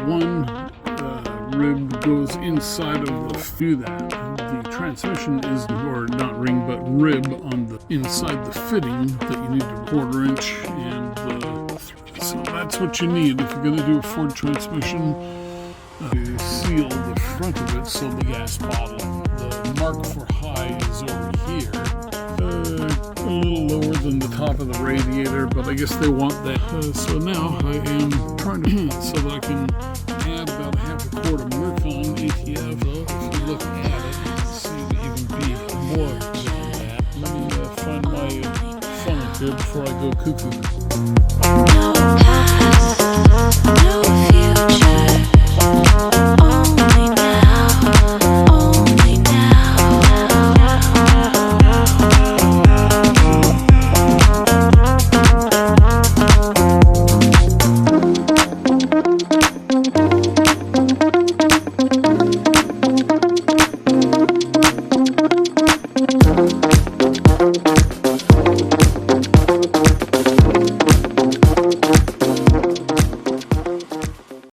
one rib goes inside of the through that. The transmission is, or not ring, but rib on the inside the fitting that you need a 1/4 inch, and so that's what you need if you're going to do a Ford transmission. To seal the front of it so the gas bottle, the mark for high is over here. A little lower than the top of the radiator, but I guess they want that. So now I am trying to so that I can add about 1/2 quart of Mercon ATF. If you look at it, you can see it even be more than that. Let me find my funnel here before I go cuckoo. No past, no fear.